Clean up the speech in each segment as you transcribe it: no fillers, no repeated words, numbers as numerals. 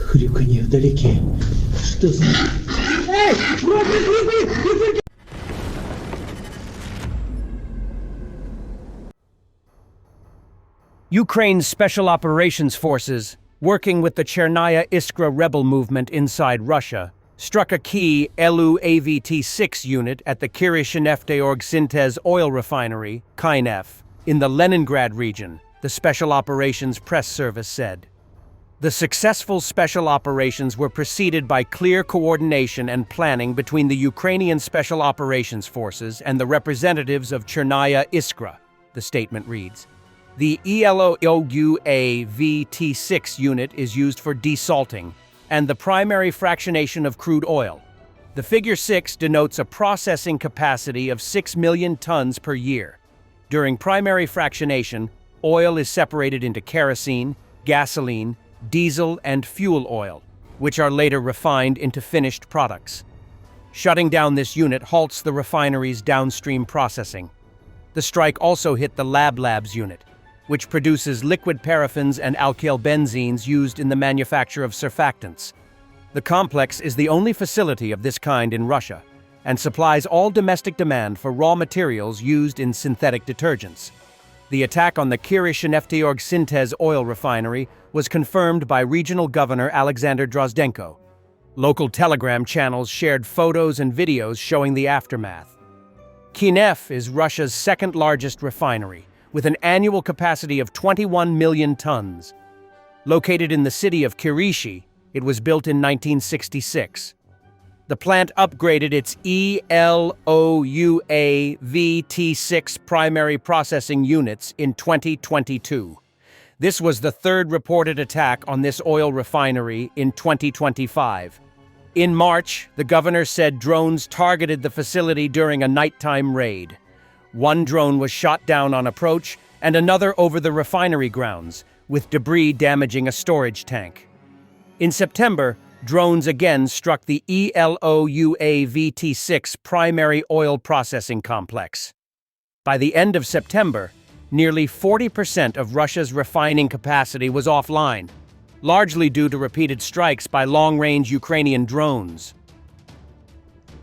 Хрюканье вдалеке. Что за... Эй! Ukraine's Special Operations Forces, working with the Chernaya Iskra rebel movement inside Russia, struck a key Elu AVT-6 unit at the Kirishinefteorg Syntez oil refinery, KINEF, in the Leningrad region, the Special Operations Press Service said. The successful special operations were preceded by clear coordination and planning between the Ukrainian Special Operations Forces and the representatives of Chernaya Iskra, the statement reads. The ELOUAVT-6 unit is used for desalting and the primary fractionation of crude oil. The figure 6 denotes a processing capacity of 6 million tons per year. During primary fractionation, oil is separated into kerosene, gasoline, diesel, and fuel oil, which are later refined into finished products. Shutting down this unit halts the refinery's downstream processing. The strike also hit the Labs unit, which produces liquid paraffins and alkyl benzenes used in the manufacture of surfactants. The complex is the only facility of this kind in Russia and supplies all domestic demand for raw materials used in synthetic detergents. The attack on the Kirishinefteorg Syntez oil refinery was confirmed by Regional Governor Alexander Drozdenko. Local Telegram channels shared photos and videos showing the aftermath. KINEF is Russia's second-largest refinery, with an annual capacity of 21 million tons. Located in the city of Kirishi, it was built in 1966. The plant upgraded its ELOUAVT-6 primary processing units in 2022. This was the third reported attack on this oil refinery in 2025. In March, the governor said drones targeted the facility during a nighttime raid. One drone was shot down on approach and another over the refinery grounds, with debris damaging a storage tank. In September, drones again struck the ELOUAVT-6 primary oil processing complex. By the end of September, nearly 40% of Russia's refining capacity was offline, largely due to repeated strikes by long-range Ukrainian drones.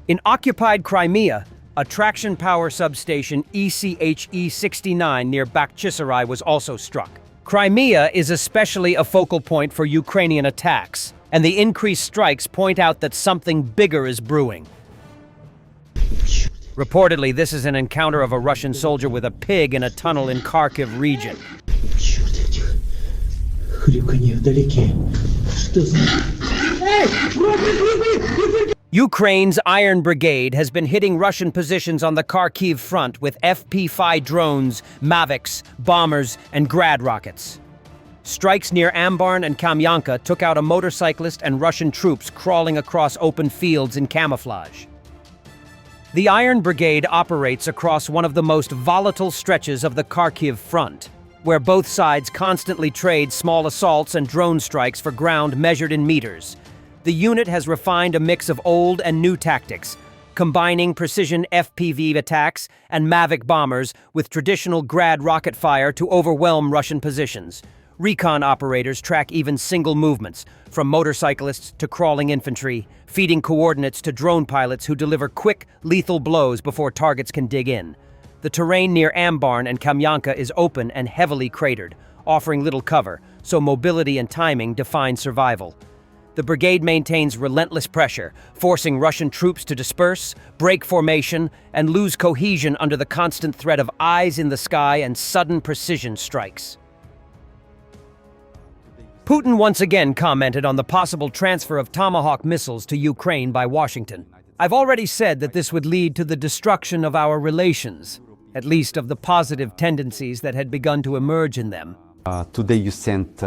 In occupied Crimea, a traction power substation ECHE-69 near Bakhchisarai was also struck. Crimea is especially a focal point for Ukrainian attacks, and the increased strikes point out that something bigger is brewing. Reportedly, this is an encounter of a Russian soldier with a pig in a tunnel in Kharkiv region. Ukraine's Iron Brigade has been hitting Russian positions on the Kharkiv front with FP-5 drones, Mavics, bombers, and Grad rockets. Strikes near Ambarn and Kamyanka took out a motorcyclist and Russian troops crawling across open fields in camouflage. The Iron Brigade operates across one of the most volatile stretches of the Kharkiv front, where both sides constantly trade small assaults and drone strikes for ground measured in meters. The unit has refined a mix of old and new tactics, combining precision FPV attacks and Mavic bombers with traditional Grad rocket fire to overwhelm Russian positions. Recon operators track even single movements, from motorcyclists to crawling infantry, feeding coordinates to drone pilots who deliver quick, lethal blows before targets can dig in. The terrain near Ambarn and Kamyanka is open and heavily cratered, offering little cover, so mobility and timing define survival. The brigade maintains relentless pressure, forcing Russian troops to disperse, break formation, and lose cohesion under the constant threat of eyes in the sky and sudden precision strikes. Putin once again commented on the possible transfer of Tomahawk missiles to Ukraine by Washington. I've already said that this would lead to the destruction of our relations, at least of the positive tendencies that had begun to emerge in them. Today you sent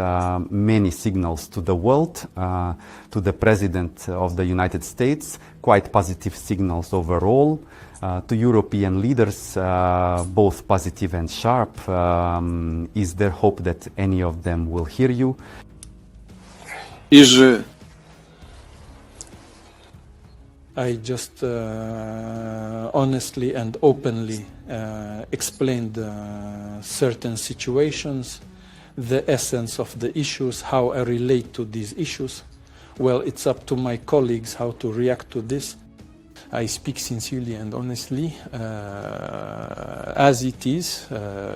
many signals to the world, to the President of the United States, quite positive signals overall, to European leaders, both positive and sharp. Is there hope that any of them will hear you? I just honestly and openly explained certain situations, the essence of the issues, how I relate to these issues. Well, it's up to my colleagues how to react to this. I speak sincerely and honestly, as it is,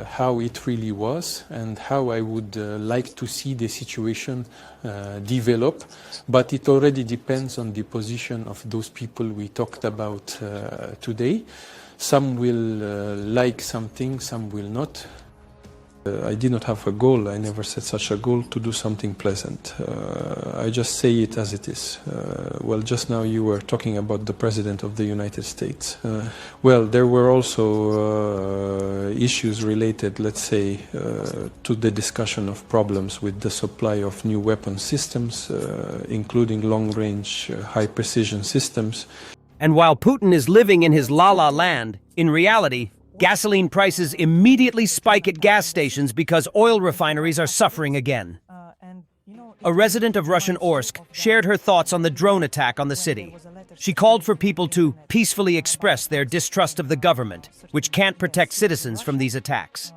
how it really was, and how I would like to see the situation develop. But it already depends on the position of those people we talked about today. Some will like something, some will not. I did not have a goal. I never set such a goal to do something pleasant. I just say it as it is. Well, just now you were talking about the President of the United States. Well, there were also issues related, let's say, to the discussion of problems with the supply of new weapon systems, including long-range, high-precision systems. And while Putin is living in his la-la land, in reality, gasoline prices immediately spike at gas stations because oil refineries are suffering again. A resident of Russian Orsk shared her thoughts on the drone attack on the city. She called for people to peacefully express their distrust of the government, which can't protect citizens from these attacks.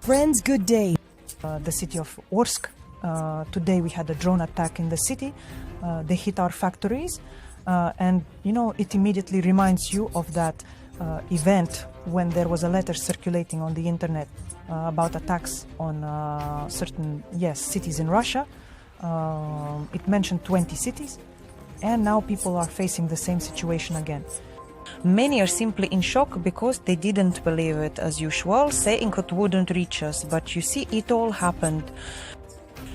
Friends, good day. The city of Orsk. Today we had a drone attack in the city. They hit our factories. And, it immediately reminds you of that event when there was a letter circulating on the internet about attacks on certain, cities in Russia. It mentioned 20 cities, and now people are facing the same situation again. Many are simply in shock because they didn't believe it as usual, saying it wouldn't reach us. But you see, it all happened.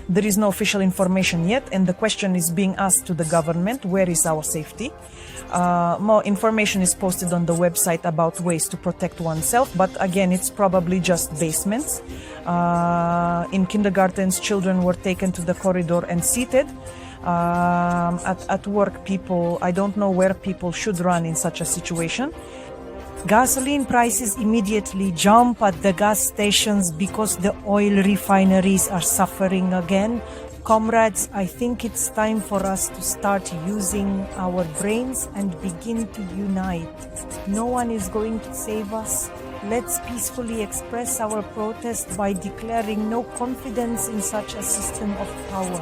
There is no official information yet, and the question is being asked to the government, where is our safety? More information is posted on the website about ways to protect oneself, but again, it's probably just basements. In kindergartens, children were taken to the corridor and seated. At work, I don't know where people should run in such a situation. Gasoline prices immediately jump at the gas stations because the oil refineries are suffering again. Comrades, I think it's time for us to start using our brains and begin to unite. No one is going to save us. Let's peacefully express our protest by declaring no confidence in such a system of power.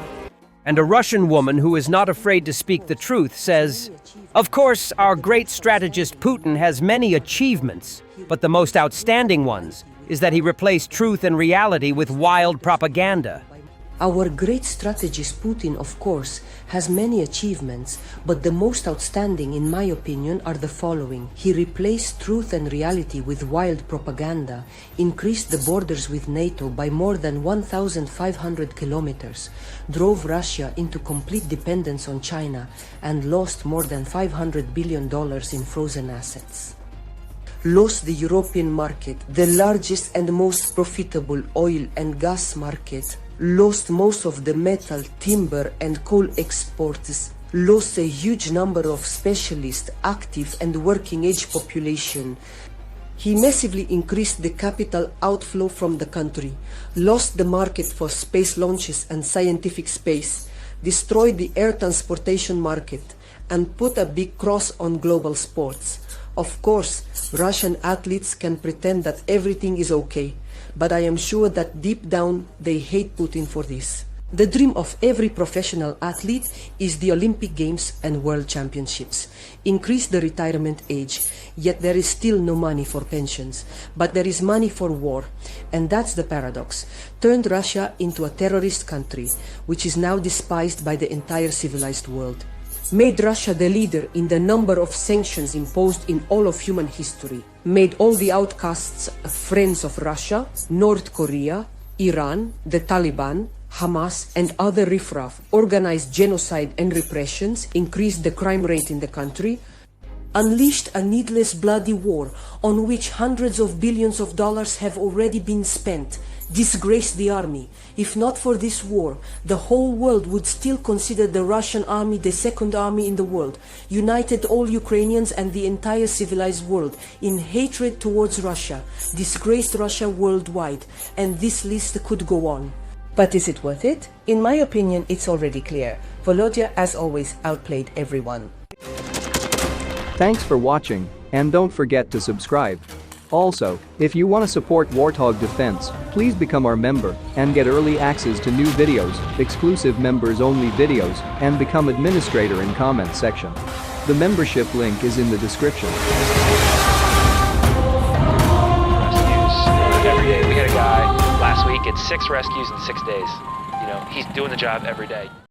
And a Russian woman who is not afraid to speak the truth says, "Of course, our great strategist Putin has many achievements, but the most outstanding ones is that he replaced truth and reality with wild propaganda." Our great strategist Putin, of course, has many achievements, but the most outstanding, in my opinion, are the following. He replaced truth and reality with wild propaganda, increased the borders with NATO by more than 1,500 kilometers, drove Russia into complete dependence on China, and lost more than $500 billion in frozen assets. Lost the European market, the largest and most profitable oil and gas market, lost most of the metal, timber and coal exports, lost a huge number of specialists, active and working age population. He massively increased the capital outflow from the country, lost the market for space launches and scientific space, destroyed the air transportation market, and put a big cross on global sports. Of course, Russian athletes can pretend that everything is okay, but I am sure that deep down they hate Putin for this. The dream of every professional athlete is the Olympic Games and World Championships. Increase the retirement age, yet there is still no money for pensions. But there is money for war, and that's the paradox. Turned Russia into a terrorist country, which is now despised by the entire civilized world. Made Russia the leader in the number of sanctions imposed in all of human history. Made all the outcasts friends of Russia, North Korea, Iran, the Taliban, Hamas and other riffraff, organized genocide and repressions, increased the crime rate in the country, unleashed a needless bloody war on which hundreds of billions of dollars have already been spent, disgraced the army. If not for this war, the whole world would still consider the Russian army the second army in the world, united all Ukrainians and the entire civilized world in hatred towards Russia, disgraced Russia worldwide, and this list could go on. But is it worth it? In my opinion, it's already clear. Volodya, as always, outplayed everyone. Thanks for watching, and don't forget to subscribe. Also, if you want to support Warthog Defense, please become our member and get early access to new videos, exclusive members-only videos, and become administrator in comment section. The membership link is in the description. Rescues every day. We had a guy last week at 6 rescues in 6 days. You know, he's doing the job every day.